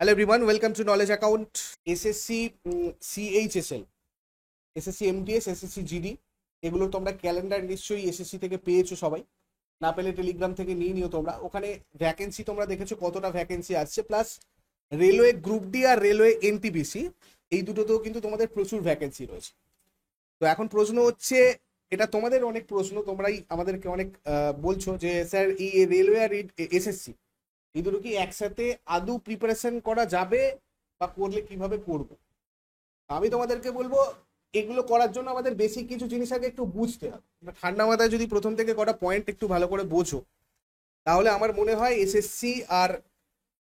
Hello everyone, welcome to Knowledge Account. SSC CHSL, SSC MTS, SSC GD এগুলো তোমরা calendar নিশ্চয়ই SSC থেকে পেয়েছো সবাই। না পেলে টেলিগ্রাম থেকে নিয়ে নিও তোমরা। ওখানে ভ্যাকেন্সি তোমরা দেখেছো কতটা ভ্যাকেন্সি আসছে, প্লাস রেলওয়ে গ্রুপ ডি আর রেলওয়ে এনটিপিসি এই দুটোতেও কিন্তু তোমাদের প্রচুর ভ্যাকেন্সি রয়েছে। তো এখন প্রশ্ন হচ্ছে, এটা তোমাদের অনেক প্রশ্ন, তোমরাই আমাদেরকে অনেক বলছো যে স্যার এই রেলওয়ে আর এসএসসি এই দুটো কি একসাথে আদৌ প্রিপারেশন করা যাবে বা করলে কিভাবে করবো? আমি তোমাদেরকে বলবো এগুলো করার জন্য আমাদের বেসিক কিছু জিনিস আগে একটু বুঝতে হবে। ঠান্ডা মাথায় যদি প্রথম থেকে কটা পয়েন্ট একটু ভালো করে বোঝো, তাহলে আমার মনে হয় এসএসসি আর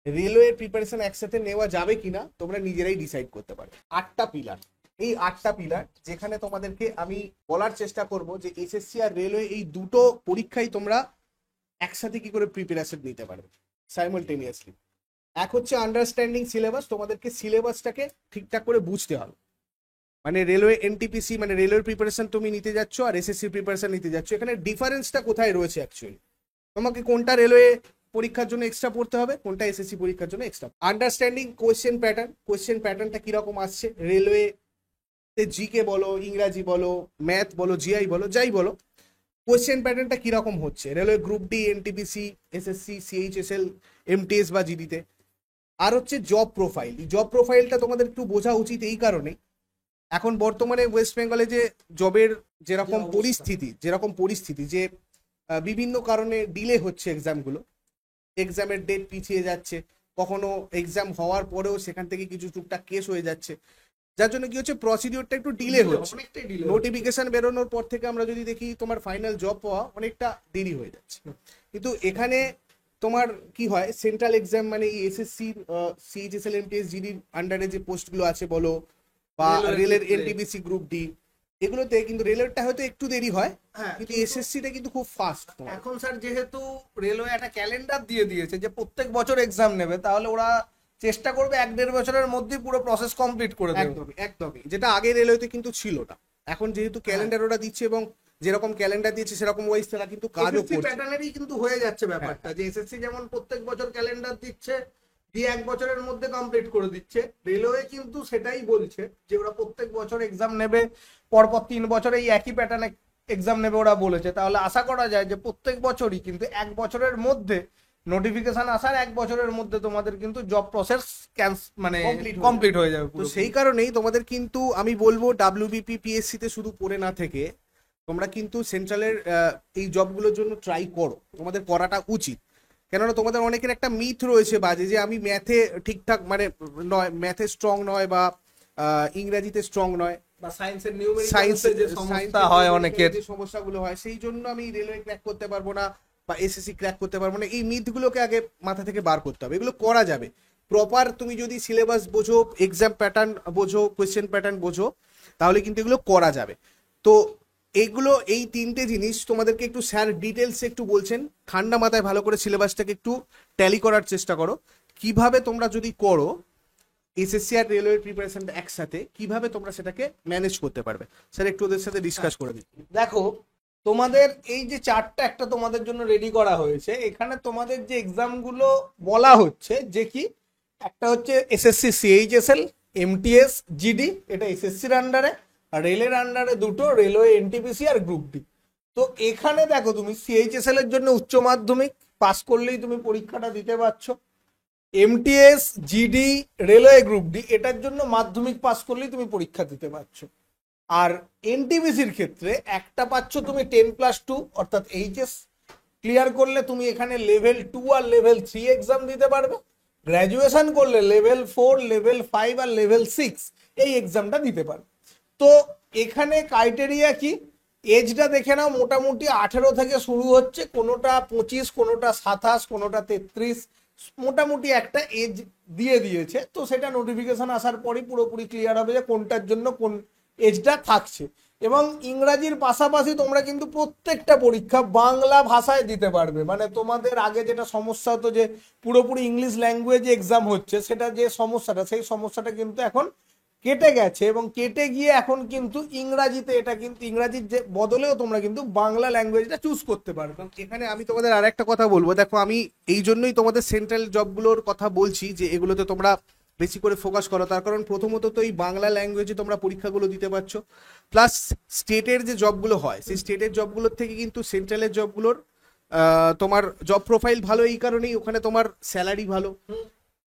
রেলওয়ে প্রিপারেশন একসাথে নেওয়া যাবে কিনা তোমরা নিজেরাই ডিসাইড করতে পারো। 8টা পিলার, এই 8টা পিলার যেখানে তোমাদেরকে আমি বলার চেষ্টা করব যে এসএসসি আর রেলওয়ে এই দুটো পরীক্ষায় তোমরা একসাথে কি করে প্রিপারেশন নিতে পারবে সাইমালটেনিয়াসলি। এক হচ্ছে আন্ডারস্ট্যান্ডিং সিলেবাস, তোমাদেরকে সিলেবাসটাকে ঠিকঠাক করে বুঝতে হবে। মানে রেলওয়ে এনটিপিসি মানে রেলওয়ে প্রিপারেশন তুমি নিতে যাচ্ছ আর এসএসসি প্রিপারেশন নিতে যাচ্ছ, এখানে ডিফারেন্সটা কোথায় রয়েছে অ্যাকচুয়ালি? তোমাকে কোনটা রেলওয়ে পরীক্ষার জন্য এক্সট্রা পড়তে হবে, কোনটা এসএসসি পরীক্ষার জন্য এক্সট্রা। আন্ডারস্ট্যান্ডিং কোয়েশ্চেন প্যাটার্নটা কিরকম আসছে রেলওয়ে, জিকে বলো, ইংরাজি বলো, ম্যাথ বলো, জিআই বলো, যাই বলো, কোয়েশ্চেন প্যাটার্নটা কিরকম হচ্ছে railway group D, NTPC, SSC, CHSL, MTS বা জিডিতে। আর হচ্ছে জব প্রোফাইল, জব প্রোফাইলটা তোমাদের একটু বোঝা উচিত এই কারণে এখন বর্তমানে ওয়েস্ট বেঙ্গলে যে জবের যেরকম পরিস্থিতি যে বিভিন্ন কারণে ডিলে হচ্ছে এক্সামগুলো, এক্সামের ডেট পিছিয়ে যাচ্ছে, কখনো এক্সাম হওয়ার পরেও সেখান থেকে কিছু টুকটাক কেস হয়ে যাচ্ছে, যার জন্য কি হচ্ছে প্রসিডিওরটা একটু ডিলে হচ্ছে। নোটিফিকেশন বেরোনোর পর থেকে আমরা যদি দেখি তোমার ফাইনাল জব পাওয়া অনেকটা দেরি হয়ে যাচ্ছে। কিন্তু এখানে তোমার কি হয়, সেন্ট্রাল এক্সাম মানে এসএসসি, সিএইচএসএল, এমটিএস, জিডির আন্ডারে যে পোস্টগুলো আছে বলো, বা রেলের এনটিপিসি গ্রুপ ডি, এগুলোতে কিন্তু রেলেরটা হয়তো একটু দেরি হয়, কিন্তু এসএসসিটা কিন্তু খুব ফাস্ট। এখন স্যার যেহেতু রেলওয়ে একটা ক্যালেন্ডার দিয়ে দিয়েছে যে প্রত্যেক বছর এক্সাম নেবে, তাহলে ওরা চেষ্টা করবে 1-1.5 বছরের মধ্যে পুরো প্রসেস কমপ্লিট করে দেবে। একদমই একদমই, যেটা আগে রেলওয়েতে কিন্তু ছিল না। এখন যেহেতু ক্যালেন্ডার ওরা দিচ্ছে এবং যেরকম ক্যালেন্ডার দিয়েছে সেরকম ওয়াইজ তারা কিন্তু কাজও করছে। প্যাটার্নেরই কিন্তু হয়ে যাচ্ছে ব্যাপারটা, যে এসএসসি যেমন প্রত্যেক বছর ক্যালেন্ডার দিচ্ছে, দিয়ে 1 বছরের মধ্যে কমপ্লিট করে দিচ্ছে, রেলওয়ে কিন্তু সেটাই বলছে যে ওরা প্রত্যেক বছর এক্সাম নেবে, পরপর 3 বছরে এই একই প্যাটার্নে এক্সাম নেবে ওরা বলেছে। তাহলে আশা করা যায় যে প্রত্যেক বছরই কিন্তু 1 বছরের মধ্যে নোটিফিকেশন আসার 1 বছরের মধ্যে তোমাদের কিন্তু জব প্রসেস মানে কমপ্লিট হয়ে যাবে। তো সেই কারণেই তোমাদের কিন্তু আমি বলবো ডাব্লিউবিপি, পিএসসি তে শুধু পড়ে না থেকে তোমরা কিন্তু সেন্ট্রালের এই জবগুলোর জন্য ট্রাই করো, তোমাদের করাটা উচিত। কেননা তোমাদের অনেকের একটা মিথ রয়েছে বাজে যে আমি ম্যাথে ঠিকঠাক মানে নয়, ম্যাথে স্ট্রং নয় বা ইংরেজিতে স্ট্রং নয়, বা সায়েন্সের নিউমেরিক্যাল সায়েন্সে যে সমস্যা হয় অনেকের, যে সমস্যাগুলো হয় সেই জন্য আমি রেলওয়ে ক্র্যাক করতে পারবো না বা এসএসসি ক্র্যাক করতে পারবো না, এই মিথগুলোকে আগে মাথা থেকে বার করতে হবে। এগুলো করা যাবে প্রপার, তুমি যদি সিলেবাস বোঝো, এক্সাম প্যাটার্ন বোঝো, কোয়েশ্চেন প্যাটার্ন বোঝো, তাহলে কিন্তু এগুলো করা যাবে। তো এইগুলো, এই 3টে জিনিস তোমাদেরকে একটু স্যার ডিটেলসে একটু বলছেন, ঠান্ডা মাথায় ভালো করে সিলেবাসটাকে একটু ট্যালি করার চেষ্টা করো। কিভাবে তোমরা যদি করো এসএসসি আর রেলওয়ে প্রিপারেশনটা একসাথে, কিভাবে তোমরা সেটাকে ম্যানেজ করতে পারবে, স্যার একটু ওদের সাথে ডিসকাস করে দিই। দেখো, তোমাদের এই যে চার্টটা একটা তোমাদের জন্য রেডি করা হয়েছে, এখানে তোমাদের যে এক্সামগুলো বলা হচ্ছে যে কি, একটা হচ্ছে এসএসসি সিএইচএসএল, এমটিএস, জিডি, এটা এসএসসির আন্ডারে, আর রেলের আন্ডারে দুটো, রেলওয়ে এনটিপিসি আর গ্রুপ ডি। তো এখানে দেখো, তুমি সিএইচএসএল এর জন্য উচ্চ মাধ্যমিক পাস করলেই তুমি পরীক্ষাটা দিতে পারছো। MTS, GD, railway group D, এটার জন্য মাধ্যমিক পাস করলেই তুমি পরীক্ষা দিতে পারছো। আর এনটিপিসির ক্ষেত্রে একটা পাচ্ছ তুমি 10+2 অর্থাৎ এইচএস ক্লিয়ার করলে তুমি এখানে লেভেল 2 আর লেভেল 3 এক্সাম দিতে পারবে। গ্র্যাজুয়েশন করলে লেভেল 4, লেভেল 5 আর লেভেল 6 এই এক্সামটা দিতে পারবে। তো এখানে ক্রাইটেরিয়া কি, এজটা দেখে নাও, মোটামুটি 18 থেকে শুরু হচ্ছে, কোনোটা 25, কোনোটা 27, কোনোটা 33, মোটামুটি একটা এজ দিয়ে দিয়েছে। তো সেটা নোটিফিকেশন আসার পরই পুরোপুরি ক্লিয়ার হবে যে কোনটার জন্য কোন এজটা থাকছে। এবং ইংরাজির পাশাপাশি তোমরা কিন্তু প্রত্যেকটা পরীক্ষা বাংলা ভাষায় দিতে পারবে। মানে তোমাদের আগে যেটা সমস্যা হতো যে পুরোপুরি ইংলিশ ল্যাঙ্গুয়েজ এক্সাম হচ্ছে, সেটা যে সমস্যাটা, সেই সমস্যাটা কিন্তু এখন কেটে গেছে এবং কেটে গিয়ে এখন কিন্তু ইংরাজিতে, এটা কিন্তু ইংরাজির যে বদলেও তোমরা কিন্তু বাংলা ল্যাঙ্গুয়েজটা চুজ করতে পারবে। এখানে আমি তোমাদের আর একটা কথা বলবো, দেখো আমি এই জন্যই তোমাদের সেন্ট্রাল জবগুলোর কথা বলছি যে এগুলোতে তোমরা বেশি করে ফোকাস করো, তার কারণ প্রথমত তো এই বাংলা ল্যাঙ্গুয়েজে তোমরা পরীক্ষাগুলো দিতে পারছো, প্লাস স্টেটের যে জবগুলো হয় সেই স্টেটের জবগুলোর থেকে কিন্তু সেন্ট্রালের জবগুলোর তোমার জব প্রোফাইল ভালো, এই কারণেই ওখানে তোমার স্যালারি ভালো,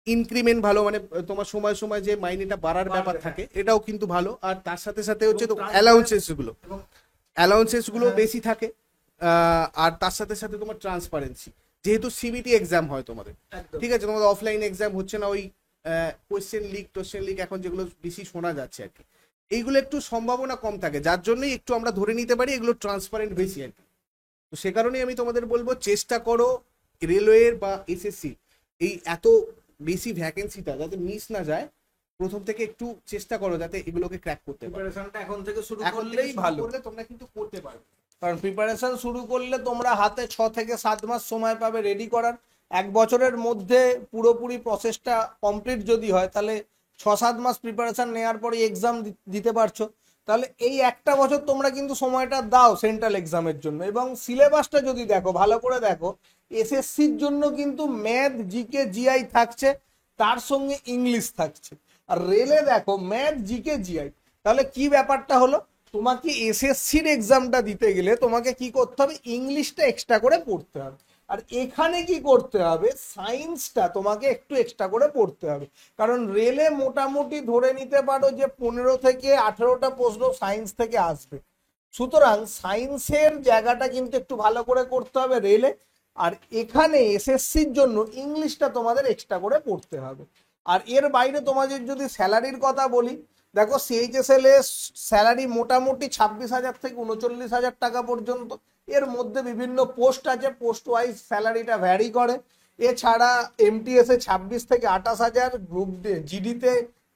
ইনক্রিমেন্ট ভালো, মানে তোমার সময় সময় যে মাইনেটা বাড়ার ব্যাপার থাকে এটাও কিন্তু ভালো, আর তার সাথে সাথে হচ্ছে তো অ্যালাউন্সেস গুলো বেশি থাকে, আর তার সাথে সাথে তোমার ট্রান্সপারেন্সি, যেহেতু সিবিটি এক্সাম হয় তোমাদের, ঠিক আছে, তোমাদের অফলাইন এক্সাম হচ্ছে না, ওই কোয়েশ্চেন লিক এখন যেগুলো বেশি শোনা যাচ্ছে আর কি, এইগুলো একটু সম্ভাবনা কম থাকে, যার জন্যই একটু আমরা ধরে নিতে পারি এগুলো ট্রান্সপারেন্ট বেশি আর কি। তো সে কারণেই আমি তোমাদের বলবো চেষ্টা করো রেলওয়ের বা এসএসসি এই এত বেশি ভ্যাকেন্সিটা যাতে মিস না যায়, প্রথম থেকে একটু চেষ্টা করো যাতে এগুলোকে ক্র্যাক করতে পারো। প্রিপারেশনটা এখন থেকে শুরু এখন করলেই ভালো, করলে তোমরা কিন্তু করতে পারবে, কারণ প্রিপারেশন শুরু করলে তোমরা হাতে 6 থেকে 7 মাস সময় পাবে রেডি করার। 1 বছরের মধ্যে পুরোপুরি প্রসেসটা কমপ্লিট যদি হয় তাহলে 6-7 মাস প্রিপারেশন নেওয়ার পরে এক্সাম দিতে পারছো। তাহলে এই একটা বছর তোমরা কিন্তু সময়টা দাও সেন্ট্রাল এক্সামের জন্য। এবং সিলেবাসটা যদি দেখো, ভালো করে দেখো, এসএসসির জন্য কিন্তু ম্যাথ, জিকে, জিআই থাকছে, তার সঙ্গে ইংলিশ থাকছে। আর রেলে দেখো ম্যাথ, জিকে, জিআই। তাহলে কি ব্যাপারটা হলো, তোমাকে এসএসসির এক্সামটা দিতে গেলে তোমাকে কি করতে হবে, ইংলিশটা এক্সট্রা করে পড়তে হবে। আর এখানে কি করতে হবে, সায়েন্সটা তোমাকে একটু এক্সট্রা করে পড়তে হবে। কারণ রেলে মোটামুটি ধরে নিতে পারো যে 15 থেকে 18টা প্রশ্ন সায়েন্স থেকে আসবে। সুতরাং সায়েন্সের জায়গাটা কিন্তু একটু ভালো করে করতে হবে রেলে। আর এখানে এসএসসির জন্য ইংলিশটা তোমাদের এক্সট্রা করে পড়তে হবে। আর এর বাইরে তোমাদের যদি স্যালারির কথা বলি, দেখো সিএইচএসএল এর স্যালারি মোটামুটি 26,000 থেকে 39,000 টাকা পর্যন্ত। এর মধ্যে বিভিন্ন পোস্ট আছে, পোস্ট ওয়াইজ স্যালারিটা ভ্যারি করে। এছাড়া এমটিএস এ 26 থেকে 28,000, গ্রুপ জিডিতে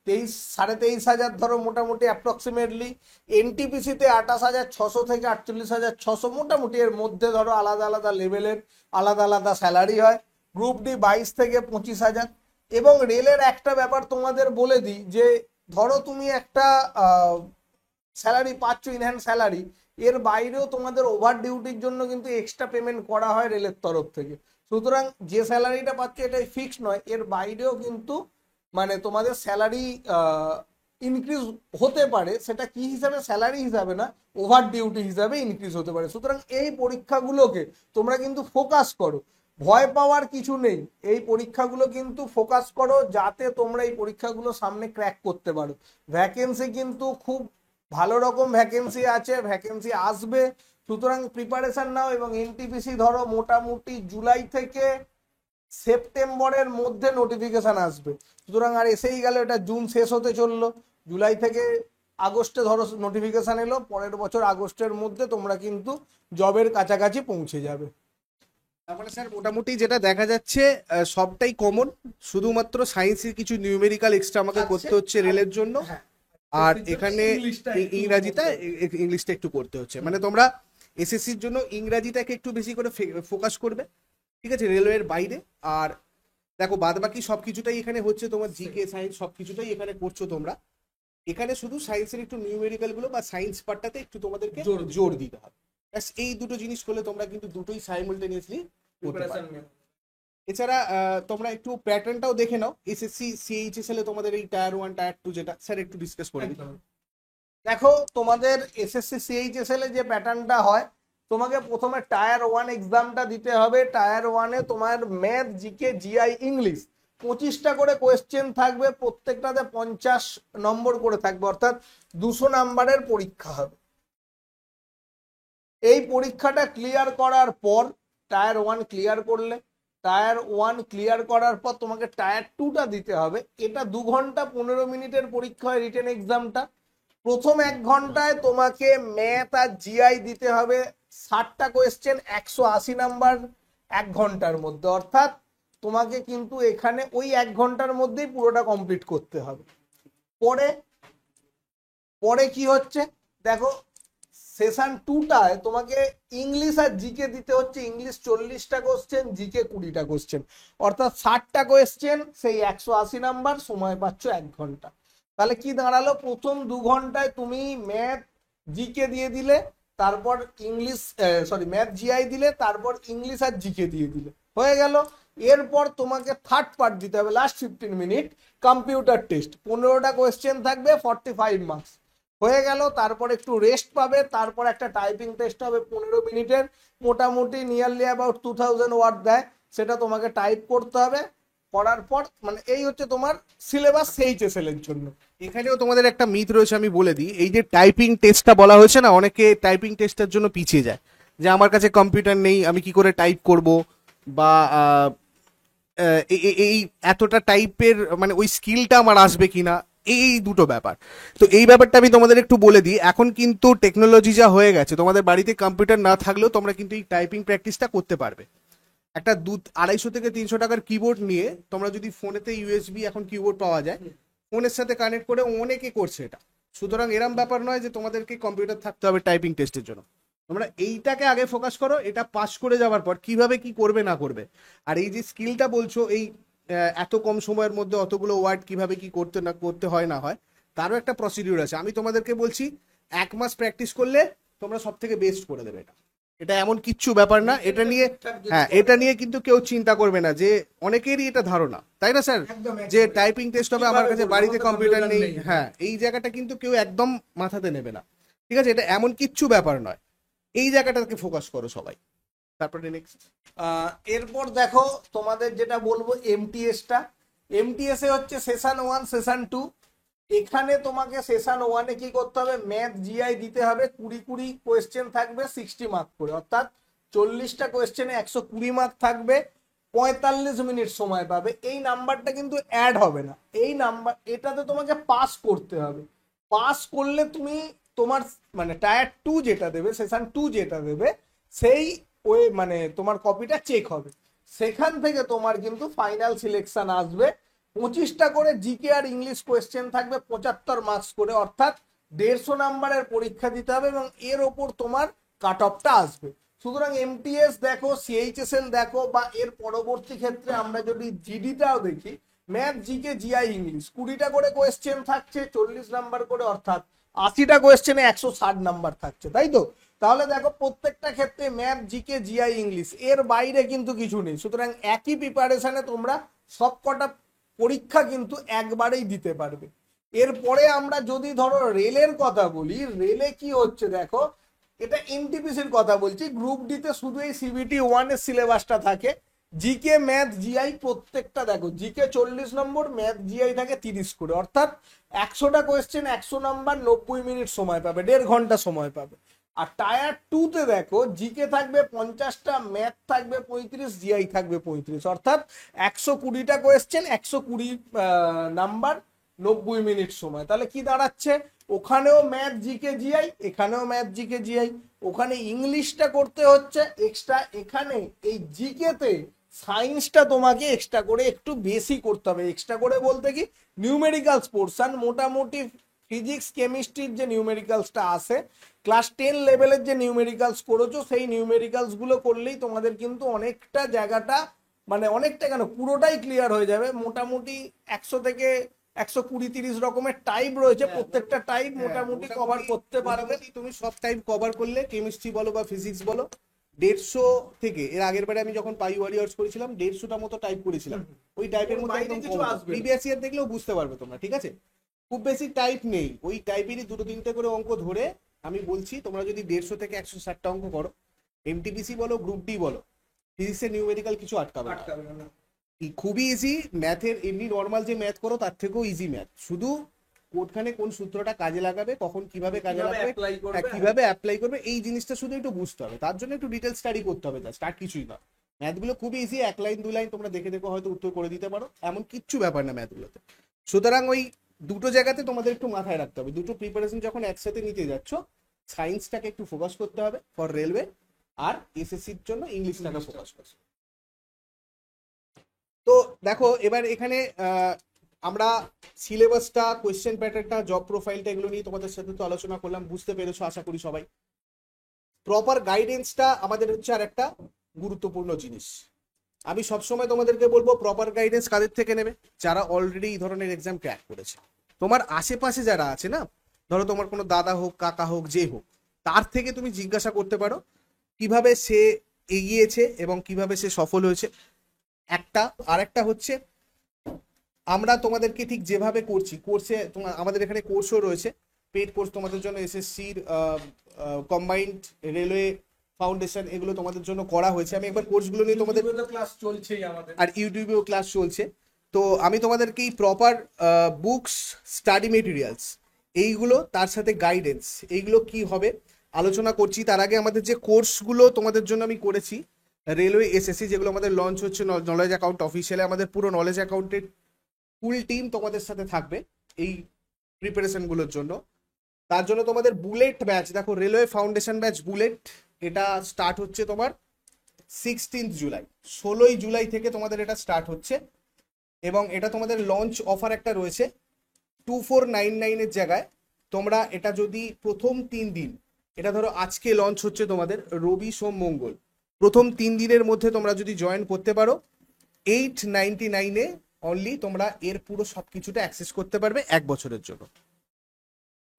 23,500 ধরো মোটামুটি অ্যাপ্রক্সিমেটলি, এনটিপিসিতে 28,600 থেকে 48,600 মোটামুটি। এর মধ্যে ধরো আলাদা আলাদা লেভেলের আলাদা আলাদা স্যালারি হয়। গ্রুপ ডি 22 থেকে 25,000। এবং রেলের একটা ব্যাপার তোমাদের বলে দিই, যে ধরো তুমি একটা স্যালারি পাচ্ছ, ইনহ্যান্ড স্যালারি, এর বাইরেও তোমাদের ওভার ডিউটির জন্য কিন্তু এক্সট্রা পেমেন্ট করা হয় রেলের তরফ থেকে। সুতরাং যে স্যালারিটা পাচ্ছ এটাই ফিক্স নয়, এর বাইরেও কিন্তু মানে তোমাদের স্যালারি ইনক্রিজ হতে পারে। সেটা কি হিসাবে, স্যালারি হিসাবে না, ওভার ডিউটি হিসাবে ইনক্রিজ হতে পারে। সুতরাং এই পরীক্ষাগুলোকে তোমরা কিন্তু ফোকাস করো, ভয় পাওয়ার কিছু নেই। এই পরীক্ষাগুলো কিন্তু ফোকাস করো যাতে তোমরা এই পরীক্ষাগুলো সামনে ক্র্যাক করতে পারো। ভ্যাকেন্সি কিন্তু খুব ভালো রকম ভ্যাকেন্সি আছে, ভ্যাকেন্সি আসবে। সুতরাং প্রিপারেশন নাও। এবং এনটিপিসি ধরো মোটামুটি জুলাই থেকে সেপ্টেম্বরের মধ্যে নোটিফিকেশন আসবে। সুতরাং আর এসেই গেল, এটা জুন শেষ হতে চললো, জুলাই থেকে আগস্টে ধরো নোটিফিকেশন এলো, পরের বছর আগস্টের মধ্যে তোমরা কিন্তু জবের কাছাকাছি পৌঁছে যাবে। তারপরে স্যার মোটামুটি যেটা দেখা যাচ্ছে সবটাই কমন, শুধুমাত্র সায়েন্সের কিছু নিউমেরিক্যাল এক্সট্রা আমাকে করতে হচ্ছে রেলের জন্য, আর এখানে ইংলিশটা একটু করতে হচ্ছে। মানে তোমরা এসএসসির জন্য ইংরাজিটাকে একটু বেশি করে ফোকাস করবে, ঠিক আছে, রেলওয়ের বাইরে। আর দেখো বাদ বাকি সবকিছুটাই এখানে হচ্ছে, তোমার জিকে, সায়েন্স সবকিছুটাই এখানে করছো তোমরা। এখানে শুধু সায়েন্সের একটু নিউমেরিক্যাল গুলো বা সায়েন্স পার্টটাতে একটু তোমাদেরকে জোর দিতে হবে। এই দুটো জিনিস করলে তোমরা কিন্তু দুটোই সাইমultaneously করতে পারবে। এছাড়া তোমরা একটু প্যাটার্নটাও দেখে নাও, এসএসসি সিএইচএসএল এ তোমাদের এই টায়ার 1 টায়ার 2 যেটা স্যার একটু ডিসকাস করে দিন। দেখো তোমাদের এসএসসি সিএইচএসএল এ যে প্যাটার্নটা হয়, তোমাকে প্রথমে টায়ার 1 এক্সামটা দিতে হবে। টায়ার 1 এ তোমার ম্যাথ, জিকে, জিআই, ইংলিশ 25টা করে কোয়েশ্চেন থাকবে, প্রত্যেকটাতে 50 নম্বর করে থাকবে, অর্থাৎ 200 নাম্বারের পরীক্ষা হবে। এই পরীক্ষাটা ক্লিয়ার করার পর, টায়ার 1 ক্লিয়ার করলে, টায়ার 1 ক্লিয়ার করার পর তোমাকে টায়ার 2টা দিতে হবে। এটা 2 ঘন্টা 15 মিনিটের পরীক্ষা হয়, রিটেন এক্সামটা। প্রথম 1 ঘন্টায় তোমাকে ম্যাথ আর জিআই দিতে হবে 60টা কোয়েশ্চেন, 180 নাম্বার 1 ঘন্টার মধ্যে। অর্থাৎ তোমাকে কিন্তু এখানে ওই 1 ঘন্টার মধ্যেই পুরোটা কমপ্লিট করতে হবে। পরে পরে কি হচ্ছে দেখো, সেশন 2টায় তোমাকে ইংলিশ আর জিকে দিতে হচ্ছে। ইংলিশ 40টা কোশ্চেন, জিকে 20টা কোশ্চেন, অর্থাৎ 60টা কোয়েশ্চেন, সেই 180 নাম্বার, সময় পাচ্ছ 1 ঘন্টা। তাহলে কি দাঁড়ালো, প্রথম 2 ঘন্টায় তুমি ম্যাথ জিকে দিয়ে দিলে, তারপর ইংলিশ ম্যাথ জিআই দিলে, তারপর ইংলিশ আর জিকে দিয়ে দিলে, হয়ে গেল। এরপর তোমাকে থার্ড পার্ট দিতে হবে, লাস্ট 15 মিনিট কম্পিউটার টেস্ট, 15টা কোয়েশ্চেন থাকবে, 45 মার্কস, হয়ে গেল। তারপর একটু রেস্ট পাবে, তারপর একটা টাইপিং টেস্ট হবে 15 মিনিটের, মোটামুটি নিয়ারলি অ্যাবাউট 2000 ওয়ার্ড দেয়, সেটা তোমাকে টাইপ করতে হবে। করার পর মানে এই হচ্ছে তোমার সিলেবাস এইচএসএল এর জন্য। এখানেও তোমাদের একটা মিথ রয়েছে, আমি বলে দিই। এই যে টাইপিং টেস্টটা বলা হয়েছে না, অনেকে টাইপিং টেস্টের জন্য পিছিয়ে যায়, যে আমার কাছে কম্পিউটার নেই, আমি কি করে টাইপ করব, বা এই এতটা টাইপের মানে ওই স্কিলটা আমার আসবে কিনা, এই দুটো ব্যাপার। তো এই ব্যাপারটা আমি তোমাদের একটু বলে দিই। এখন কিন্তু টেকনোলজি যা হয়ে গেছে, তোমাদের বাড়িতে কম্পিউটার না থাকলেও তোমরা কিন্তু এই টাইপিং প্র্যাকটিসটা করতে পারবে। একটা 200-250 থেকে 300 টাকার কিবোর্ড নিয়ে তোমরা যদি ফোনেতে ইউএসবি এখন কিবোর্ড পাওয়া যায়, ফোনের সাথে কানেক্ট করে অনেকে করছে এটা। সুতরাং এরম ব্যাপার নয় যে তোমাদেরকে কম্পিউটার থাকতে হবে টাইপিং টেস্টের জন্য। তোমরা এইটাকে আগে ফোকাস করো, এটা পাস করে যাওয়ার পর কিভাবে কি করবে না করবে। আর এই যে স্কিলটা বলছো, এই এত কম সময়ের মধ্যে অতগুলো ওয়ার্ড কিভাবে কি করতে না করতে হয় না হয়, তারও একটা প্রসিডিউর আছে। আমি তোমাদেরকে বলছি 1 মাস প্র্যাকটিস করলে তোমরা সব থেকে বেস্ট করে দেবে এটা। এটা এমন কিচ্ছু ব্যাপার না, এটা নিয়ে হ্যাঁ এটা নিয়ে কিন্তু কেউ চিন্তা করবে না, যে অনেকেরই এটা ধারণা, তাই না স্যার, যে টাইপিং টেস্ট হবে, আমার কাছে বাড়িতে কম্পিউটার নেই। হ্যাঁ, এই জায়গাটা কিন্তু কেউ একদম মাথাতে নেবে না, ঠিক আছে? এটা এমন কিচ্ছু ব্যাপার নয়, এই জায়গাটাকে ফোকাস করো সবাই। তারপরে নেক্সট এরপর দেখো তোমাদের যেটা বলবো এমটিএসটা। এমটিএস এ হচ্ছে সেশন 1 সেশন 2। এখানে তোমাকে সেশন 1-এ কি করতে হবে, ম্যাথ জিআই দিতে হবে, 20 কোয়েশ্চেন থাকবে, 60 মার্ক করে, অর্থাৎ 40টা কোয়েশ্চেনে 120 মার্ক থাকবে, 45 মিনিট সময় পাবে। এই নাম্বারটা কিন্তু অ্যাড হবে না, এই নাম্বার এটাতে তোমাকে পাস করতে হবে। পাস করলে তুমি তোমার মানে টায়ার 2 যেটা দেবে, সেশন 2 যেটা দেবে, সেই ওই মানে তোমার কপিটা চেক হবে, সেখান থেকে তোমার কিন্তু ফাইনাল সিলেকশন আসবে। 25টা করে জিকে আর ইংলিশ কোয়েশ্চেন থাকবে, 75 মার্কস করে, অর্থাৎ 150 নাম্বারের পরীক্ষা দিতে হবে, এবং এর ওপর তোমার কাট অফটা আসবে। সুতরাং এমটিএস দেখো, সিএইচএসএল দেখো, বা এর পরবর্তী ক্ষেত্রে আমরা যদি জিডিটাও দেখি, ম্যাথ জিকে জিআই ইংলিশ 20টা করে কোয়েশ্চেন থাকছে, 40 নাম্বার করে, অর্থাৎ 80টা কোয়েশ্চেনে 160 নাম্বার থাকছে, তাই তো? তাহলে দেখো প্রত্যেকটা ক্ষেত্রে ম্যাথ জিকে জিআই ইংলিশ, এর বাইরে কিন্তু কিছু নেই। সুতরাং একই প্রিপারেশনে তোমরা সবকটা পরীক্ষা কিন্তু একবারেই দিতে পারবে। এরপরে আমরা যদি ধরো রেলের কথা বলি, রেলে কি হচ্ছে দেখো, এটা এনটিপিসির কথা বলছি, গ্রুপ ডিতে শুধু এই সিবিটি 1 এর সিলেবাসটা থাকে, জিকে ম্যাথ জিআই প্রত্যেকটা দেখো, জিকে 40 নম্বর, ম্যাথ জিআই থাকে 30 করে, অর্থাৎ 100টা কোয়েশ্চেন 100 নাম্বার, 90 মিনিট সময় পাবে, 1.5 ঘন্টা সময় পাবে। আর টায়ার 2-তে দেখো, জিকে থাকবে 50টা, ম্যাথ থাকবে 35, জিআই থাকবে 35, অর্থাৎ 120টা কোয়েশ্চেন, 120 নাম্বার, 90 মিনিট সময়। তাহলে কি দাঁড়াচ্ছে, ওখানেও ম্যাথ জিকে জিআই, এখানেও ম্যাথ জিকে জিআই, ওখানে ইংলিশটা করতে হচ্ছে এক্সট্রা, এখানে এই জিকেতে সায়েন্সটা তোমাকে এক্সট্রা করে একটু বেশি করতে হবে। এক্সট্রা করে বলতে কি, নিউমেরিক্যালস পোর্শন, মোটামুটি ফিজিক্স কেমিস্ট্রির যে নিউমেরিক্যালসটা আসে, ক্লাস 10 লেভেলের যে নিউমেরিক্যালস করেছো, সেই নিউমেরিক্যালস গুলো করলেই তোমাদের কিন্তু অনেকটা জায়গাটা মানে অনেকটা কেন পুরোটাই ক্লিয়ার হয়ে যাবে। মোটামুটি 100 থেকে 120-30 রকমের টাইপ রয়েছে, প্রত্যেকটা টাইপ মোটামুটি কভার করতে পারবে। তুমি সব টাইপ কভার করলে, কেমিস্ট্রি বলো বা ফিজিক্স বলো, 150 থেকে, এর আগের বারে আমি যখন পাই ওয়ারিয়ার্স করেছিলাম 150টা মতো টাইপ করেছিলাম, ওই টাইপের মধ্যে একদম কিছু আসবে না। প্রিভিয়াস ইয়ার দেখলেও বুঝতে পারবে তোমরা, ঠিক আছে? খুব বেশি টাইপ নেই, ওই টাইপেরই 2-3টে করে অঙ্ক ধরে আমি বলছি, তোমরা যদি 150 থেকে 160টা অঙ্ক করো, এমটিপিসি বলো, গ্রুপ ডি বলো, ফিজিক্সের নিউমেরিক্যাল কিছু আটকাবে না। খুবই ইজি, ম্যাথের এমনি নর্মাল যে ম্যাথ করো তার থেকেও ইজি ম্যাথ, শুধু কোনখানে কোন সূত্রটা কাজে লাগাবে, কখন কিভাবে কাজে লাগাবে, কিভাবে অ্যাপ্লাই করবে, এই জিনিসটা শুধু একটু বুঝতে হবে। তার জন্য একটু ডিটেল স্টাডি করতে হবে, জাস্ট, আর কিছুই না। ম্যাথগুলো খুবই ইজি, 1 লাইন 2 লাইন তোমরা দেখে দেখো হয়তো উত্তর করে দিতে পারো, এমন কিচ্ছু ব্যাপার না ম্যাথগুলোতে। সুতরাং ওই দুটো জায়গাতে তোমাদের একটু মাথায় রাখতে হবে, দুটো প্রিপারেশন যখন একসাথে নিতে যাচ্ছ, সায়েন্সটাকে একটু ফোকাস করতে হবে ফর রেলওয়ে, আর এসএসসির জন্য ইংলিশটাকে ফোকাস করতে। তো দেখো এবার এখানে আমরা সিলেবাসটা, কোয়েশ্চেন প্যাটার্নটা, জব প্রোফাইলটা, এগুলো নিয়ে তোমাদের সাথে তো আলোচনা করলাম, বুঝতে পেরেছো আশা করি সবাই। প্রপার গাইডেন্সটা আমাদের হচ্ছে আর একটা গুরুত্বপূর্ণ জিনিস। আমি সবসময় তোমাদেরকে বলবো, প্রপার গাইডেন্স কাদের থেকে নেবে, যারা অলরেডি এই ধরনের এক্সাম ক্র্যাক করেছে। তোমার আশেপাশে যারা আছে না, ধরো তোমার কোনো দাদা হোক, কাকা হোক, যে হোক, তার থেকে তুমি জিজ্ঞাসা করতে পারো কিভাবে সে এগিয়েছে এবং কিভাবে সে সফল হয়েছে। একটা আর একটা হচ্ছে, আমরা তোমাদেরকে ঠিক যেভাবে করছি, কোর্সে তোমার আমাদের এখানে কোর্সও রয়েছে, পেড কোর্স তোমাদের জন্য, এসএসসির কম্বাইন্ড রেলওয়ে ফাউন্ডেশন, এগুলো তোমাদের জন্য করা হয়েছে। আমি একবার কোর্সগুলো নিয়ে তোমাদের, ক্লাস চলছেই আমাদের, আর ইউটিউবেও ক্লাস চলছে। তো আমি তোমাদেরকে এই প্রপার বুকস, স্টাডি মেটেরিয়ালস, এইগুলো তার সাথে গাইডেন্স, এইগুলো কি হবে আলোচনা করছি। তার আগে আমাদের যে কোর্সগুলো তোমাদের জন্য আমি করেছি রেলওয়ে এসএসসি, যেগুলো আমাদের লঞ্চ হচ্ছে নলেজ অ্যাকাউন্ট অফিসিয়ালে, আমাদের পুরো নলেজ অ্যাকাউন্টের ফুল টিম তোমাদের সাথে থাকবে এই প্রিপারেশনগুলোর জন্য। তার জন্য তোমাদের বুলেট ব্যাচ, দেখো রেলওয়ে ফাউন্ডেশন ব্যাচ বুলেট, এটা স্টার্ট হচ্ছে তোমার 16 জুলাই, 16ই জুলাই থেকে তোমাদের এটা স্টার্ট হচ্ছে। এবং এটা তোমাদের লঞ্চ অফার একটা রয়েছে 2499 এর জায়গায় তোমরা এটা যদি প্রথম 3 দিন, এটা ধরো আজকে লঞ্চ হচ্ছে তোমাদের রবি সোম মঙ্গল, প্রথম 3 দিনের মধ্যে তোমরা যদি জয়েন করতে পারো 899-এ অনলি তোমরা এর পুরো সবকিছুটা অ্যাক্সেস করতে পারবে 1 বছরের জন্য।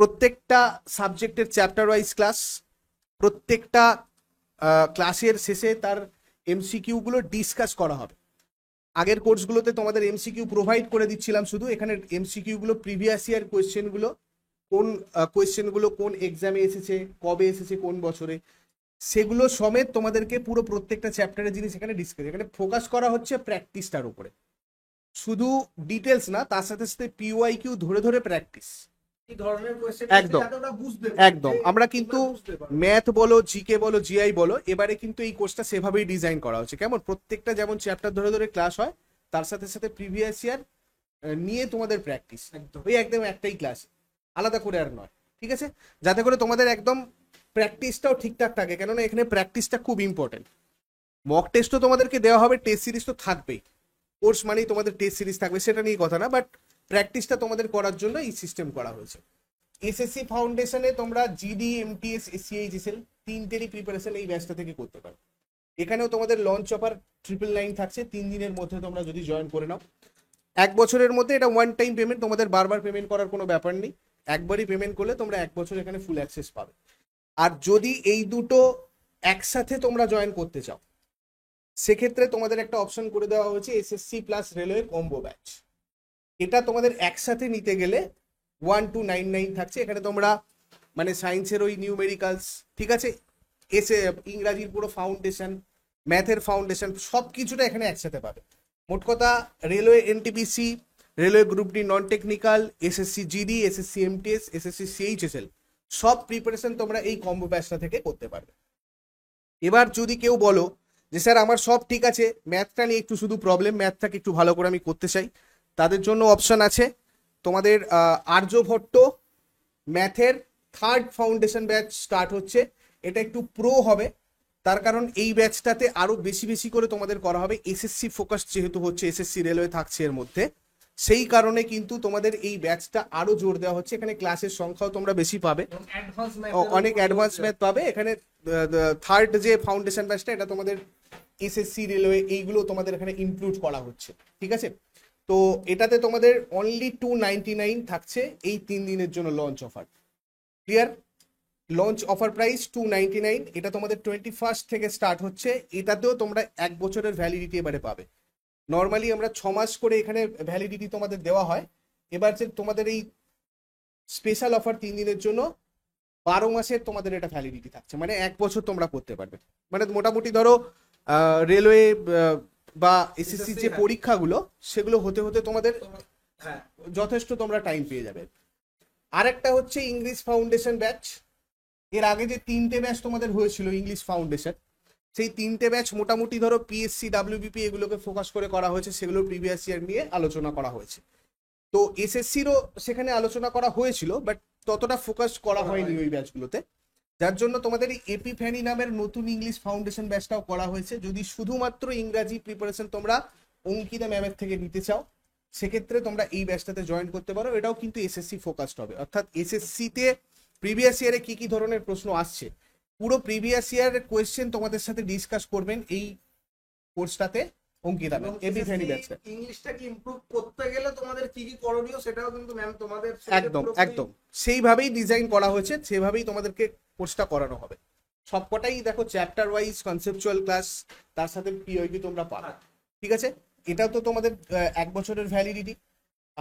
প্রত্যেকটা সাবজেক্টের চ্যাপ্টার ওয়াইজ ক্লাস, প্রত্যেকটা ক্লাসের শেষে তার এমসিকিউ গুলো ডিসকাস করা হবে। আগের কোর্সগুলোতে তোমাদের এমসিকিউ প্রোভাইড করে দিচ্ছিলাম শুধু, এখানে এমসিকিউ গুলো প্রিভিয়াস ইয়ার কোয়েশ্চেনগুলো, কোন কোয়েশ্চেনগুলো কোন এক্সামে এসেছে, কবে এসেছে, কোন বছরে, সেগুলো সমেত তোমাদেরকে পুরো প্রত্যেকটা চ্যাপ্টারের জিনিস এখানে ডিসকাস, এখানে ফোকাস করা হচ্ছে প্র্যাকটিসটার উপরে, শুধু ডিটেলস না, তার সাথে সাথে পিওয়াইকিউ ধরে ধরে প্র্যাকটিস। একদম একদম। আমরা কিন্তু ম্যাথ বলো, জিকে বলো, জিআই বলো, এবারে কিন্তু এই কোর্সটা সেভাবেই ডিজাইন করা হচ্ছে। কেমন, প্রত্যেকটা যেমন চ্যাপ্টার ধরে ধরে ক্লাস হয়, তার সাথে সাথে প্রিভিয়াস ইয়ার নিয়ে তোমাদের প্র্যাকটিস, ওই একদম একটাই ক্লাস, আলাদা করে আর নয়, ঠিক আছে? যাতে করে তোমাদের একদম প্র্যাকটিসটাও ঠিকঠাক থাকে, কেননা এখানে প্র্যাকটিসটা খুব ইম্পর্টেন্ট। মক টেস্টও তোমাদেরকে দেওয়া হবে, টেস্ট সিরিজ তো থাকবেই, কোর্স মানেই তোমাদের টেস্ট সিরিজ থাকবে, সেটা নিয়ে কথা না, বাট প্র্যাকটিসটা তোমাদের করার জন্য এই সিস্টেম করা হয়েছে। এসএসসি ফাউন্ডেশনে তোমরা জিডি, এমটিএস, সিএইচএসএল তিনটেরই প্রিপারেশন এই ব্যাচটা থেকে করতে পারো। এখানেও তোমাদের লঞ্চ অফার 999 থাকছে, 3 দিনের মধ্যে তোমরা যদি জয়েন করে নাও। 1 বছরের মধ্যে এটা ওয়ান টাইম পেমেন্ট, তোমাদের বারবার পেমেন্ট করার কোনো ব্যাপার নেই, একবারই পেমেন্ট করলে তোমরা 1 বছর এখানে ফুল অ্যাক্সেস পাবে। আর যদি এই দুটো একসাথে তোমরা জয়েন করতে চাও, সেক্ষেত্রে তোমাদের একটা অপশন করে দেওয়া হয়েছে SSC plus railway combo batch. এটা তোমাদের একসাথে নিতে গেলে 1299 থাকছে। এখানে তোমরা মানে সায়েন্সের ওই নিউমেরিক্যালস, ঠিক আছে, ইংরাজির পুরো ফাউন্ডেশন, ম্যাথের ফাউন্ডেশন, সব কিছুটা এখানে একসাথে পাবে। মোট কথা railway NTPC, railway group D non technical, SSC GD, SSC MTS, SSC CHSL, সব প্রিপারেশন তোমরা এই কম্বো ব্যাচটা থেকে করতে পারবে। এবার যদি কেউ বলো যে স্যার আমার সব ঠিক আছে, ম্যাথটা নিয়ে একটু শুধু প্রবলেম, ম্যাথটাকে একটু ভালো করে আমি করতে চাই, তাদের জন্য অপশন আছে তোমাদের আর্যভট্ট ম্যাথের 3rd ফাউন্ডেশন ব্যাচ স্টার্ট হচ্ছে। এটা একটু প্রো হবে, তার কারণ এই ব্যাচটাতে আরো বেশি বেশি করে তোমাদের করা হবে, এসএসসি ফোকাস যেহেতু হচ্ছে, এসএসসি রেলওয়ে থাকছে এর মধ্যে, সেই কারণে কিন্তু তোমাদের এই ব্যাচটা আরো জোর দেওয়া হচ্ছে। এখানে ক্লাসের সংখ্যাও তোমরা বেশি পাবে, অনেক অ্যাডভান্স ম্যাথ পাবে। এখানে 3rd যে ফাউন্ডেশন ব্যাচটা, এটা তোমাদের এসএসসি রেলওয়ে এইগুলো তোমাদের এখানে ইনক্লুড করা হচ্ছে, ঠিক আছে? তো এটাতে তোমাদের অনলি 299 থাকছে এই 3 দিনের জন্য launch offer. Clear? Launch offer price 299, এটা তোমাদের 21st থেকে স্টার্ট হচ্ছে। এটাতেও তোমরা 1 বছরের ভ্যালিডিটি এবারে পাবে। নর্মালি আমরা 6 মাস করে এখানে ভ্যালিডিটি তোমাদের দেওয়া হয়, এবার যে তোমাদের এই স্পেশাল অফার 3 দিনের জন্য 12 মাসের তোমাদের এটা ভ্যালিডিটি থাকছে, মানে 1 বছর তোমরা করতে পারবে। মানে মোটামুটি ধরো রেলওয়ে বা এসএসসি যে পরীক্ষাগুলো, সেগুলো হতে হতে তোমাদের যথেষ্ট তোমরা টাইম পেয়ে যাবে। আরেকটা হচ্ছে ইংলিশ ফাউন্ডেশন ব্যাচ। এর আগে যে 3টে ব্যাচ তোমাদের হয়েছিল ইংলিশ ফাউন্ডেশন, সেই 3টে ব্যাচ মোটামুটি ধরো পিএসসি, ডাব্লিউবিপি এগুলোকে ফোকাস করে করা হয়েছে, সেগুলো প্রিভিয়াস ইয়ার নিয়ে আলোচনা করা হয়েছে। তো এসএসসিরও সেখানে আলোচনা করা হয়েছিল, বাট ততটা ফোকাস করা হয়নি ওই ব্যাচগুলোতে, যার জন্য তোমাদের এই এপি ফ্যানি নামের নতুন ইংলিশ ফাউন্ডেশন ব্যাচটাও করা হয়েছে। যদি শুধুমাত্র ইংরাজি প্রিপারেশন তোমরা অঙ্কিতা ম্যামের থেকে নিতে চাও, সেক্ষেত্রে তোমরা এই ব্যাচটাতে জয়েন করতে পারো। এটাও কিন্তু এসএসসি ফোকাসড হবে, অর্থাৎ এসএসসিতে প্রিভিয়াস ইয়ারে কি কি ধরনের প্রশ্ন আসছে, পুরো প্রিভিয়াস ইয়ারের কোয়েশ্চেন তোমাদের সাথে ডিসকাস করবেন এই কোর্সটাতে অঙ্কিতা ম্যাম এবি ফেনি ব্যাচটা। ইংলিশটাকে ইমপ্রুভ করতে গেলে তোমাদের কি কি করণীয় সেটাও কিন্তু ম্যাম তোমাদের একদম একদম সেইভাবেই ডিজাইন করা হয়েছে, সেভাবেই তোমাদেরকে কোর্সটা করানো হবে। সবকটাই দেখো চ্যাপ্টার ওয়াইজ কনসেপচুয়াল ক্লাস, তার সাথে পিওইকি তোমরা পাবে। ঠিক আছে, এটাও তো তোমাদের 1 বছরের ভ্যালিডিটি।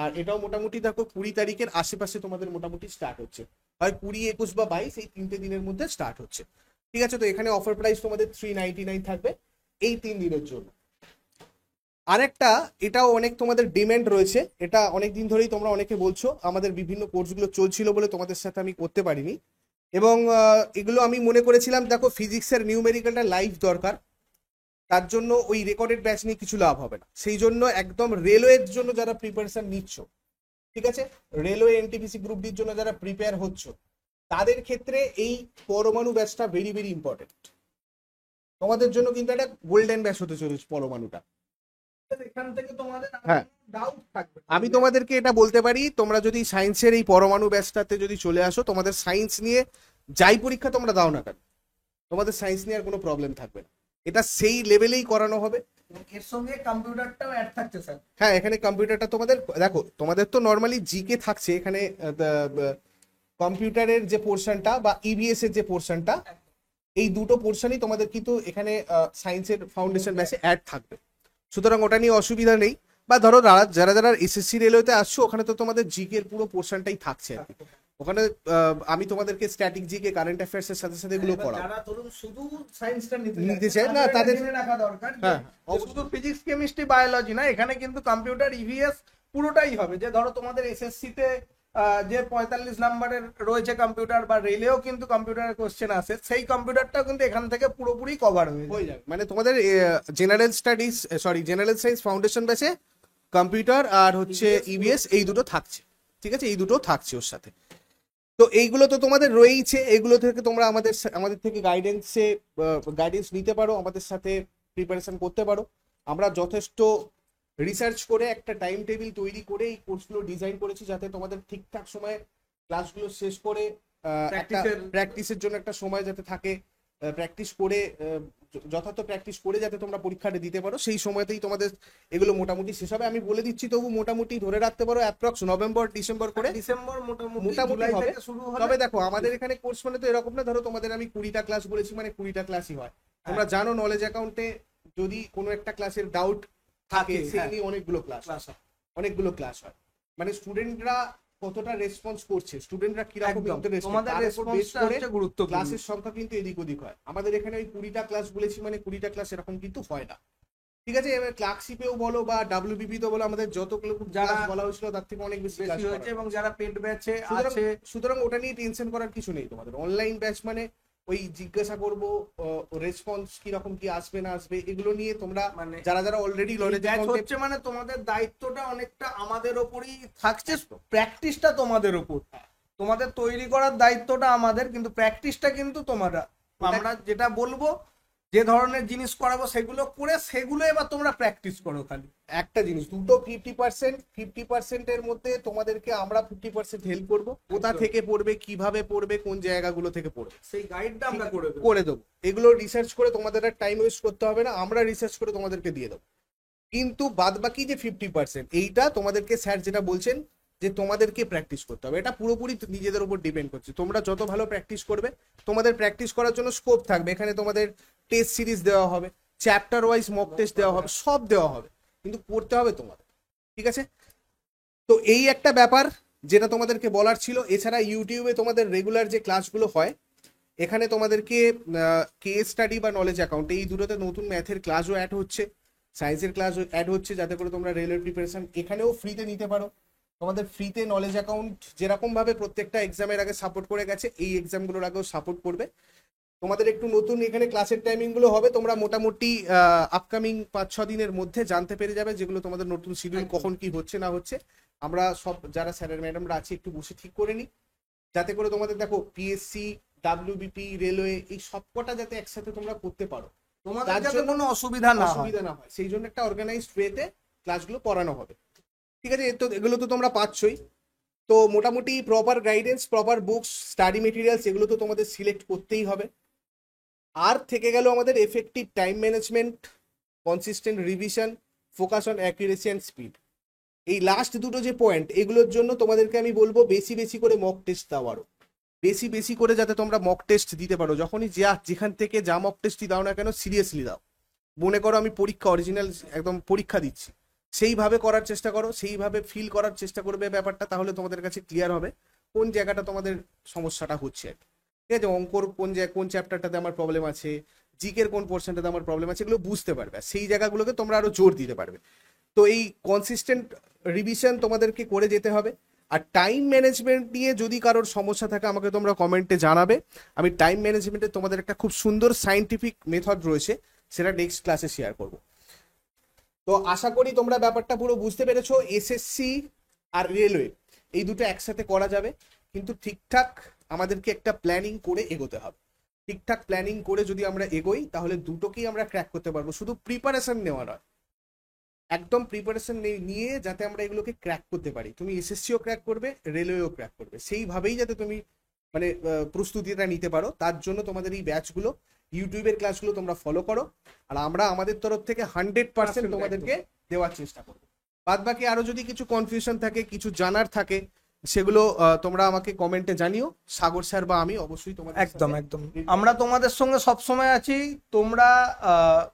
আর এটাও মোটামুটি দেখো 20 তারিখের আশেপাশে তোমাদের মোটামুটি স্টার্ট হচ্ছে, হয় 20, 21 বা 22 এই 3টে দিনের মধ্যে স্টার্ট হচ্ছে। ঠিক আছে, তো এখানে অফার প্রাইস তোমাদের 399 থাকবে এই 3 দিনের জন্য। আরেকটা, এটাও অনেক তোমাদের ডিমান্ড রয়েছে, এটা অনেক দিন ধরেই তোমরা অনেকে বলছো, আমাদের বিভিন্ন কোর্সগুলো চলছিল বলে তোমাদের সাথে আমি করতে পারিনি। এবং এগুলো আমি মনে করেছিলাম, দেখো ফিজিক্সের নিউমেরিক্যালটা লাইভ দরকার, তার জন্য ওই রেকর্ডেড ব্যাচ নিয়ে কিছু লাভ হবে না। সেই জন্য একদম রেলওয়ের জন্য যারা প্রিপারেশন নিচ্ছ, ঠিক আছে, রেলওয়ে এনটিপিসি গ্রুপ ডির জন্য যারা প্রিপেয়ার হচ্ছ, তাদের ক্ষেত্রে এই পরমাণু ব্যাচটা ভেরি ভেরি ইম্পর্টেন্ট। তোমাদের জন্য কিন্তু একটা গোল্ডেন ব্যাচ হতে চলেছে পরমাণুটা। এখান থেকে তোমাদের হ্যাঁ, ডাউট থাকবে, আমি তোমাদেরকে এটা বলতে পারি, তোমরা যদি সায়েন্সের এই পরমাণু ব্যাচটাতে যদি চলে আসো, তোমাদের সায়েন্স নিয়ে যাই পরীক্ষা তোমরা দাও না কেন, তোমাদের সায়েন্স নিয়ে আর কোনো প্রবলেম থাকবে না। এটা সেই লেভেলেই করানো হবে। এর সঙ্গে কম্পিউটারটাও অ্যাড থাকছে স্যার। হ্যাঁ, এখানে কম্পিউটারটা তোমাদের দেখো, তোমাদের তো নর্মালি জিকে থাকছে, এখানে কম্পিউটারের যে পোর্শনটা বা ইভিএস এর যে পোর্শনটা, এই দুটো পোর্শনই তোমাদের কিন্তু এখানে সায়েন্সের ফাউন্ডেশন ব্যাচে অ্যাড থাকবে। সুতরাং ওটা নিয়ে অসুবিধা নেই। বা ধরো যারা যারা এসএসসি রেলওয়েতে আসছো, ওখানে তো তোমাদের জিকে এর পুরো পোর্শনটাই থাকছে আর কি। ওখানে আমি তোমাদেরকে স্ট্যাটিক জিকে, কারেন্ট অ্যাফেয়ার্স এর সাথে সাথে এগুলো করাবো। যারা ধরুন শুধু সায়েন্সটা নিতে চায় না, তাদের জেনে রাখা দরকার। হ্যাঁ, শুধু ফিজিক্স কেমিস্ট্রি বায়োলজি না, এখানে কিন্তু কম্পিউটার ইভিএস পুরোটাই হবে। যে ধরো তোমাদের এসএসসি তে যে 45 নাম্বারের রয়েছে কম্পিউটার, বা রেলেও কিন্তু কম্পিউটারের কোশ্চেন আসে, সেই কম্পিউটারটাও কিন্তু এখান থেকে পুরোপুরি কভার হয়ে যাবে। মানে তোমাদের general studies, general science foundation ব্যাচে কম্পিউটার আর হচ্ছে ইভিএস এই দুটো থাকছে। ঠিক আছে, এই দুটো থাকছে ওর সাথে। তো এইগুলো তো তোমাদের রয়েইছে, এগুলো থেকে তোমরা আমাদের থেকে গাইডেন্স নিতে পারো, আমাদের সাথে প্রিপারেশন করতে পারো। আমরা যথেষ্ট রিসার্চ করে একটা টাইম টেবিল তৈরি করে এই কোর্সগুলো ডিজাইন করেছি, যাতে তোমাদের ঠিকঠাক সময়ে ক্লাসগুলো শেষ করে প্র্যাকটিসের জন্য একটা সময় যাতে থাকে, প্র্যাকটিস করে যথার্থ প্র্যাকটিস করে যাতে তোমরা পরীক্ষাটা দিতে পারো, সেই সময়তেই তোমাদের এগুলো মোটামুটি শেষ হবে। আমি বলে দিচ্ছি, তবু মোটামুটি ধরে রাখতে পারো অ্যাপ্রক্স নভেম্বর ডিসেম্বর করে, ডিসেম্বর মোটামুটি হবে। শুরু তবে দেখো, আমাদের এখানে কোর্স মানে তো এরকম না, ধরো তোমাদের আমি 20টা ক্লাস বলেছি মানে 20টা ক্লাসই হয়। তোমরা জানো নলেজ অ্যাকাউন্টে যদি কোনো একটা ক্লাসের ডাউট থাকে, সেই নিয়ে অনেকগুলো ক্লাস হয়। মানে স্টুডেন্টরা কতটা রেসপন্স করছে, স্টুডেন্টরা কিরকম ক্লাসের সংখ্যা কিন্তু এদিক ওদিক হয়। আমাদের এখানে ওই 20টা ক্লাস বলেছি মানে 20টা ক্লাস এরকম কিন্তু হয় না। ঠিক আছে, এবার ক্লার্কশিপেও বলো বা ডাব্লিউবিপি তো বলো, আমাদের যতগুলো যারা বলা হয়েছিল তার থেকে অনেক বেশি ক্লাস হয়েছে, এবং যারা পেড ব্যাচে আছে, সুতরাং ওটা নিয়ে টেনশন করার কিছু নেই। তোমাদের অনলাইন ব্যাচ মানে ওই জিজ্ঞাসা করবো রেসপন্স কিরকম কি আসবে না আসবে, এগুলো নিয়ে তোমরা মানে যারা যারা অলরেডি নলেজ হচ্ছে, মানে তোমাদের দায়িত্বটা অনেকটা আমাদের ওপরই থাকছে, প্র্যাকটিসটা তোমাদের ওপর, তোমাদের তৈরি করার দায়িত্বটা আমাদের, কিন্তু প্র্যাকটিসটা কিন্তু তোমরা, আমরা যেটা বলবো যে ধরনের জিনিস করাবো সেগুলো এবার তোমরা প্র্যাকটিস করো। খালি একটা জিনিস, দুটো 50% এর মধ্যে তোমাদেরকে আমরা 50% হেল্প করবো। কোথা থেকে পড়বে, কিভাবে পড়বে, কোন জায়গাগুলো থেকে পড়বে, সেই গাইডটা আমরা করে দেবো। এগুলো রিসার্চ করে তোমাদের আর টাইম ওয়েস্ট করতে হবে না, আমরা রিসার্চ করে তোমাদেরকে দিয়ে দেবো। কিন্তু বাদ বাকি যে 50%, এইটা তোমাদেরকে স্যার যেটা বলছেন যে তোমাদেরকে প্র্যাকটিস করতে হবে, এটা পুরোপুরি নিজেদের উপর ডিপেন্ড করছে। তোমরা যত ভালো প্র্যাকটিস করবে, তোমাদের প্র্যাকটিস করার জন্য স্কোপ থাকবে। এখানে তোমাদের টেস্ট সিরিজ দেওয়া হবে, চ্যাপ্টার ওয়াইজ মক টেস্ট দেওয়া হবে, সব দেওয়া হবে, কিন্তু পড়তে হবে তোমাদের। ঠিক আছে, তো এই একটা ব্যাপার যেটা তোমাদেরকে বলার ছিল। এছাড়া ইউটিউবে তোমাদের রেগুলার যে ক্লাসগুলো হয়, এখানে তোমাদেরকে কেস স্টাডি বা নলেজ অ্যাকাউন্ট, এই দুটোতে নতুন ম্যাথের ক্লাসও অ্যাড হচ্ছে, সায়েন্সের ক্লাস অ্যাড হচ্ছে, যাতে করে তোমরা রেলওয়ে প্রিপারেশন এখানেও ফ্রিতে নিতে পারো। তোমাদের ফ্রিতে নলেজ অ্যাকাউন্ট যেরকম ভাবে প্রত্যেকটা এক্সামের আগে সাপোর্ট করে গেছে, এই এক্সামগুলোর আগেও সাপোর্ট করবে। তোমাদের একটু নতুন এখানে ক্লাসের টাইমিং গুলো হবে, তোমরা মোটামুটি আপকামিং 5-6 দিনের মধ্যে জানতে পেরে যাবে যেগুলো তোমাদের নতুন শিডিউল কখন কি হচ্ছে না হচ্ছে। আমরা সব যারা স্যারের ম্যাডামরা আছে একটু বসে ঠিক করে নিই, যাতে করে তোমাদের দেখো পিএসসি, ডাব্লিউবিপি, রেলওয়ে এই সবকটা যাতে একসাথে তোমরা করতে পারো, তোমাদের যাতে কোনো অসুবিধা না হয়, সেই জন্য একটা অর্গানাইজড ওয়েতে ক্লাসগুলো করানো হবে। ঠিক আছে, তো এগুলো তো তোমরা পাচ্ছই। তো মোটামুটি proper guidance, proper books, study materials এগুলো তো তোমাদের সিলেক্ট করতেই হবে। আর থেকে গেল আমাদের effective time management, consistent revision, focus on accuracy and speed. এই লাস্ট দুটো যে পয়েন্ট, এগুলোর জন্য তোমাদেরকে আমি বলবো বেশি বেশি করে মক টেস্ট দাও, আরো বেশি বেশি করে যাতে তোমরা মক টেস্ট দিতে পারো। যখনই যেখান থেকে যা মক টেস্টই দাও না কেন, সিরিয়াসলি দাও। মনে করো আমি পরীক্ষা অরিজিনাল একদম পরীক্ষা দিচ্ছি, সেইভাবে করার চেষ্টা করো, সেইভাবে ফিল করার চেষ্টা করবে ব্যাপারটা, তাহলে তোমাদের কাছে ক্লিয়ার হবে কোন জায়গাটা তোমাদের সমস্যাটা হচ্ছে। ঠিক আছে, অঙ্কর কোন চ্যাপ্টারটাতে আমার প্রবলেম আছে, জিকের কোন পোর্শনটাতে আমার প্রবলেম আছে, এগুলো বুঝতে পারবে, আর সেই জায়গাগুলোকে তোমরা আরো জোর দিতে পারবে। তো এই কনসিস্টেন্ট রিভিশন তোমাদেরকে করে যেতে হবে। আর টাইম ম্যানেজমেন্ট নিয়ে যদি কারোর সমস্যা থাকে আমাকে তোমরা কমেন্টে জানাবে। আমি টাইম ম্যানেজমেন্টে তোমাদের একটা খুব সুন্দর সায়েন্টিফিক মেথড রয়েছে, সেটা নেক্সট ক্লাসে শেয়ার করব। তো আশা করি তোমরা ব্যাপারটা পুরো বুঝতে পেরেছো। এসএসসি আর রেলওয়ে এই দুটো একসাথে করা যাবে, কিন্তু ঠিকঠাক আমাদেরকে একটা প্ল্যানিং করে এগোতে হবে। ঠিকঠাক প্ল্যানিং করে যদি আমরা এগোই তাহলে দুটোকেই আমরা ক্র্যাক করতে পারবো। শুধু প্রিপারেশন নেওয়া নয়, একদম প্রিপারেশন নিয়ে যাতে আমরা এগুলোকে ক্র্যাক করতে পারি। তুমি এসএসসিও ক্র্যাক করবে, রেলওয়েও ক্র্যাক করবে, সেইভাবেই যাতে তুমি মানে প্রস্তুতিটা নিতে পারো। তার জন্য তোমাদের এই ব্যাচগুলো, ইউটিউবের ক্লাসগুলো তোমরা ফলো করো, আর আমরা আমাদের তরফ থেকে 100% তোমাদেরকে দেওয়ার চেষ্টা করবো। বাদ বাকি আরো যদি কিছু কনফিউশন থাকে, কিছু জানার থাকে, সেগুলো তোমরা আমাকে কমেন্টে জানিও। সাগর স্যার বা আমি অবশ্যই তোমাদের একদম একদম আমরা তোমাদের সঙ্গে সব সময় আছি। তোমরা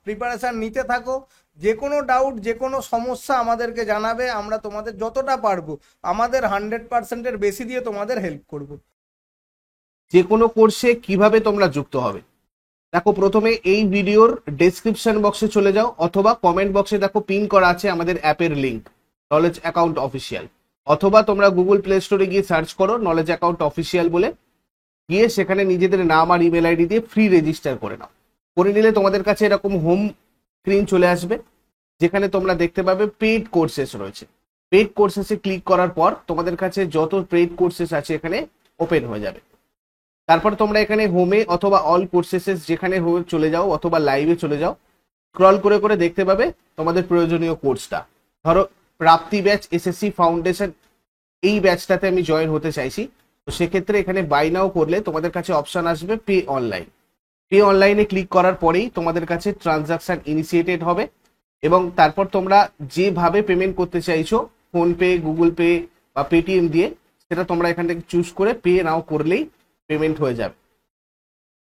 প্রিপারেশন নিতে থাকো, যে কোনো ডাউট, যে কোনো সমস্যা আমাদেরকে জানাবে, আমরা তোমাদের যতটা পারবো আমাদের 100%-এর বেশি দিয়ে তোমাদের হেল্প করব। যে কোনো কোর্সে কিভাবে তোমরা যুক্ত হবে, দেখো প্রথমে এই ভিডিওর ডেসক্রিপশন বক্সে চলে যাও, অথবা কমেন্ট বক্সে দেখো পিন করা আছে আমাদের অ্যাপের লিংক, নলেজ অ্যাকাউন্ট অফিসিয়াল। অথবা তোমরা গুগল প্লে স্টোরে গিয়ে সার্চ করো নলেজ অ্যাকাউন্ট অফিসিয়াল বলে, গিয়ে সেখানে নিজেদের নাম আর ইমেল আইডি দিয়ে ফ্রি রেজিস্টার করে নাও। করে নিলে তোমাদের কাছে এরকম হোম স্ক্রিন চলে আসবে, যেখানে তোমরা দেখতে পাবে পেইড কোর্সেস রয়েছে। পেইড কোর্সেসে ক্লিক করার পর তোমাদের কাছে যত পেইড কোর্সেস আছে এখানে ওপেন হয়ে যাবে। তারপর তোমরা এখানে হোমে অথবা অল কোর্সেস যেখানে চলে যাও, অথবা লাইভে চলে যাও, স্ক্রল করে করে দেখতে পাবে তোমাদের প্রয়োজনীয় কোর্সটা। ধরো প্রাপ্তি ব্যাচ এসএসসি ফাউন্ডেশন, এই ব্যাচটাতে আমি জয়েন হতে চাইছি, তো সেক্ষেত্রে এখানে বাই নাও করলে তোমাদের কাছে অপশন আসবে পে অনলাইন। পে অনলাইনে ক্লিক করার পরেই তোমাদের কাছে ট্রানজাকশন ইনিশিয়েটেড হবে, এবং তারপর তোমরা যেভাবে পেমেন্ট করতে চাইছো, ফোনপে, গুগল পে বা পেটিএম দিয়ে, সেটা তোমরা এখান থেকে চুজ করে পে নাও করলেই পেমেন্ট হয়ে যাবে।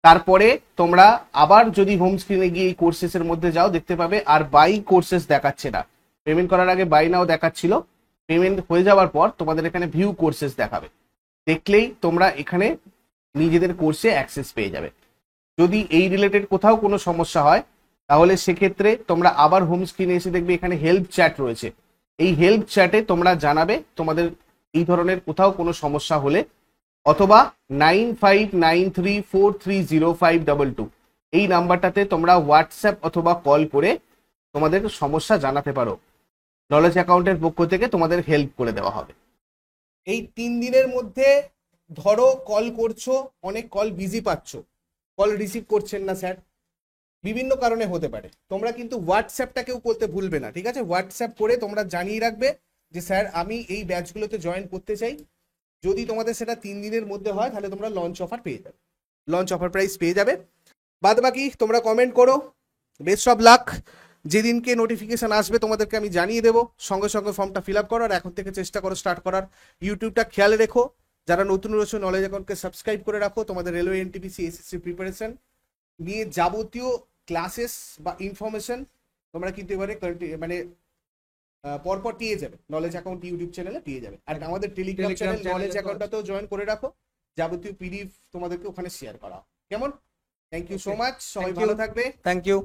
তারপরে তোমরা আবার যদি হোম স্ক্রিনে গিয়ে এই কোর্সেসের মধ্যে যাও, দেখতে পাবে আর বাই কোর্সেস দেখাচ্ছে না। পেমেন্ট করার আগে বাই নাও দেখাচ্ছিল, পেমেন্ট হয়ে যাওয়ার পর তোমাদের এখানে ভিউ কোর্সেস দেখাবে। দেখলেই তোমরা এখানে নিজেদের কোর্সে অ্যাক্সেস পেয়ে যাবে। যদি এই রিলেটেড কোথাও কোনো সমস্যা হয়, তাহলে সেক্ষেত্রে তোমরা আবার হোম স্ক্রিনে এসে দেখবে এখানে হেল্প চ্যাট রয়েছে। এই হেল্প চ্যাটে তোমরা জানাবে তোমাদের এই ধরনের কোথাও কোনো সমস্যা হলে, অথবা 9593430522 এই নাম্বারটাতে তোমরা হোয়াটসঅ্যাপ অথবা কল করে তোমাদের সমস্যা জানাতে পারো। নলেজ অ্যাকাউন্টের পক্ষ থেকে তোমাদের হেল্প করে দেওয়া হবে। এই 3 দিনের মধ্যে ধরো কল করছো, অনেক কল বিজি পাচ্ছ, কল রিসিভ করছেন না স্যার, বিভিন্ন কারণে হতে পারে, তোমরা কিন্তু হোয়াটসঅ্যাপটাকেও করতে ভুলবে না। ঠিক আছে, হোয়াটসঅ্যাপ করে তোমরা জানিয়ে রাখবে যে স্যার আমি এই ব্যাচগুলোতে জয়েন করতে চাই। যদি তোমাদের সেটা 3 দিনের মধ্যে হয় তাহলে তোমরা লঞ্চ অফার পেয়ে যাবে, লঞ্চ অফার প্রাইস পেয়ে যাবে। বাদ বাকি তোমরা কমেন্ট করো। Best of luck. যেদিনকে নোটিফিকেশন আসবে তোমাদেরকে আমি জানিয়ে দেবো, সঙ্গে সঙ্গে ফর্মটা ফিল আপ করো, আর এখন থেকে চেষ্টা করো স্টার্ট করার। ইউটিউবটা খেয়াল রেখো, যারা নতুন রয়েছে নলেজ অ্যাকাউন্টকে সাবস্ক্রাইব করে রাখো। তোমাদের রেলওয়ে, এনটিপিসি, এসএসসি প্রিপারেশন নিয়ে যাবতীয় ক্লাসেস বা ইনফরমেশন তোমরা কিন্তু এবারে মানে পরপর পেয়ে যাবে, নলেজ অ্যাকাউন্ট ইউটিউব চ্যানেলে পেয়ে যাবে। আর আমাদের টেলিগ্রাম চ্যানেল নলেজ অ্যাকাউন্টটাতেও জয়েন করে রাখো, যাবতীয় পিডিএফ তোমাদেরকে ওখানে শেয়ার করা। কেমন? থ্যাংক ইউ সো মাচ, সবাই ভালো থাকবে। Thank you.